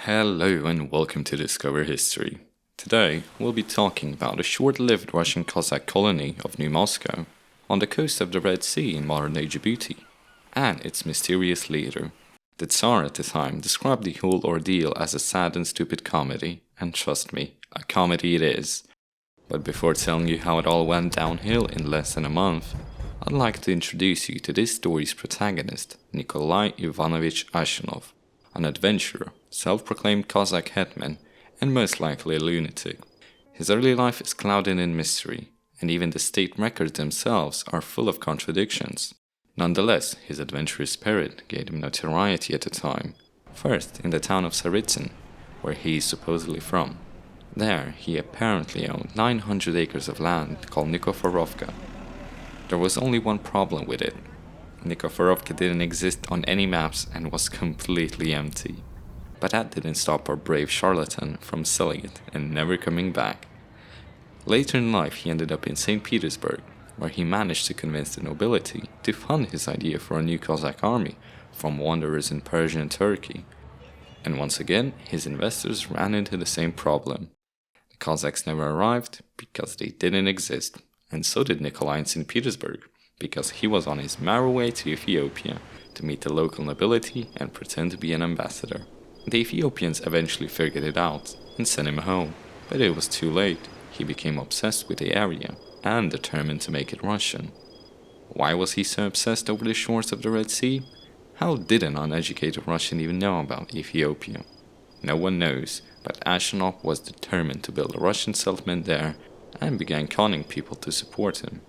Hello and welcome to Discover History. Today we'll be talking about a short-lived Russian Cossack colony of New Moscow on the coast of the Red Sea in modern-day Djibouti, and its mysterious leader. The Tsar at the time described the whole ordeal as a sad and stupid comedy, and trust me, a comedy it is. But before telling you how it all went downhill in less than a month, I'd like to introduce you to this story's protagonist, Nikolai Ivanovich Ashenov, an adventurer, self-proclaimed Cossack hetman, and most likely a lunatic. His early life is clouded in mystery, and even the state records themselves are full of contradictions. Nonetheless, his adventurous spirit gave him notoriety at the time, first in the town of Tsarist, where he is supposedly from. There, he apparently owned 900 acres of land called Nikoforovka. There was only one problem with it. Nikoforovka didn't exist on any maps and was completely empty. But that didn't stop our brave charlatan from selling it and never coming back. Later in life, he ended up in St. Petersburg, where he managed to convince the nobility to fund his idea for a new Cossack army from wanderers in Persia and Turkey. And once again, his investors ran into the same problem. The Cossacks never arrived because they didn't exist, and so did Nikolai in St. Petersburg, because he was on his merry way to Ethiopia to meet the local nobility and pretend to be an ambassador. The Ethiopians eventually figured it out and sent him home, but it was too late. He became obsessed with the area and determined to make it Russian. Why was he so obsessed over the shores of the Red Sea? How did an uneducated Russian even know about Ethiopia? No one knows, but Ashenov was determined to build a Russian settlement there and began conning people to support him.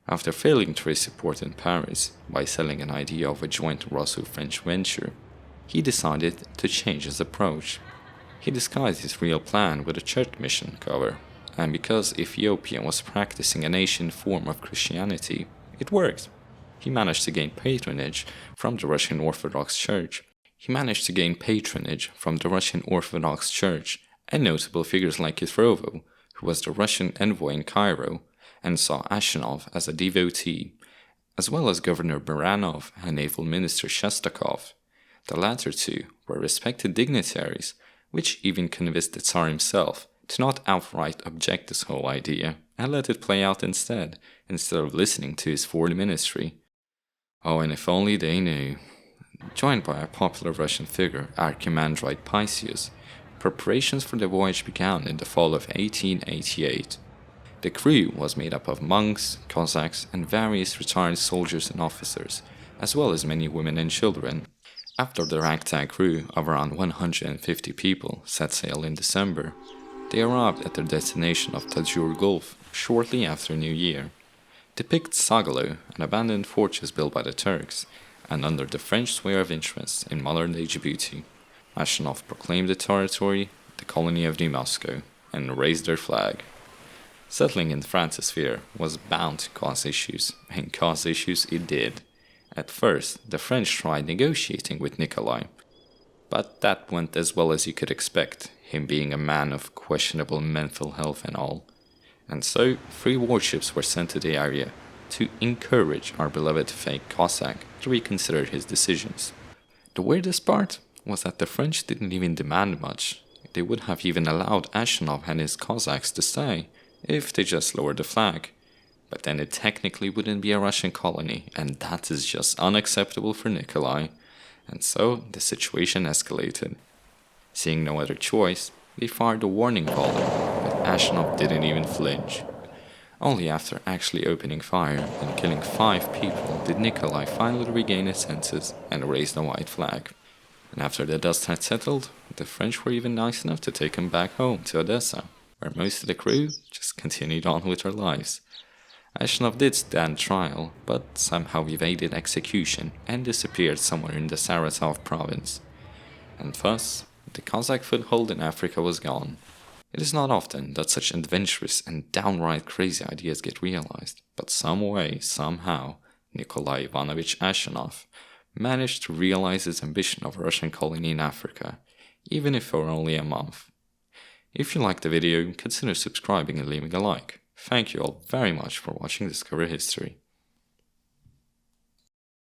After failing to raise support in Paris by selling an idea of a joint Russo-French venture, he decided to change his approach. He disguised his real plan with a church mission cover, and because Ethiopia was practicing an ancient form of Christianity, it worked. He managed to gain patronage from the Russian Orthodox Church. And notable figures like Yevrovo, who was the Russian envoy in Cairo, and saw Ashenov as a devotee, as well as Governor Baranov and Naval Minister Shestakov. The latter two were respected dignitaries, which even convinced the Tsar himself to not outright object this whole idea and let it play out instead of listening to his foreign ministry. Oh, and if only they knew. Joined by a popular Russian figure, Archimandrite Paisius, preparations for the voyage began in the fall of 1888. The crew was made up of monks, Cossacks, and various retired soldiers and officers, as well as many women and children. After the ragtag crew of around 150 people set sail in December, they arrived at their destination of Tajur Gulf shortly after New Year. They picked Sagalo, an abandoned fortress built by the Turks, and under the French sway of interest in modern-day Djibouti. Ashenov proclaimed the territory the colony of New Moscow and raised their flag. Settling in France's sphere was bound to cause issues, and cause issues it did. At first, the French tried negotiating with Nikolai, but that went as well as you could expect, him being a man of questionable mental health and all. And so, 3 warships were sent to the area to encourage our beloved fake Cossack to reconsider his decisions. The weirdest part was that the French didn't even demand much. They would have even allowed Ashenov and his Cossacks to stay, if they just lowered the flag. But then it technically wouldn't be a Russian colony, and that is just unacceptable for Nikolai. And so the situation escalated. Seeing no other choice, they fired a warning volley, but Ashenov didn't even flinch. Only after actually opening fire and killing 5 people did Nikolai finally regain his senses and raise the white flag. And after the dust had settled, the French were even nice enough to take him back home to Odessa, where most of the crew just continued on with their lives. Ashenov did stand trial, but somehow evaded execution and disappeared somewhere in the Saratov province. And thus, the Cossack foothold in Africa was gone. It is not often that such adventurous and downright crazy ideas get realized, but some way, somehow, Nikolai Ivanovich Ashenov managed to realize his ambition of a Russian colony in Africa, even if for only a month. If you liked the video, consider subscribing and leaving a like. Thank you all very much for watching Discover History.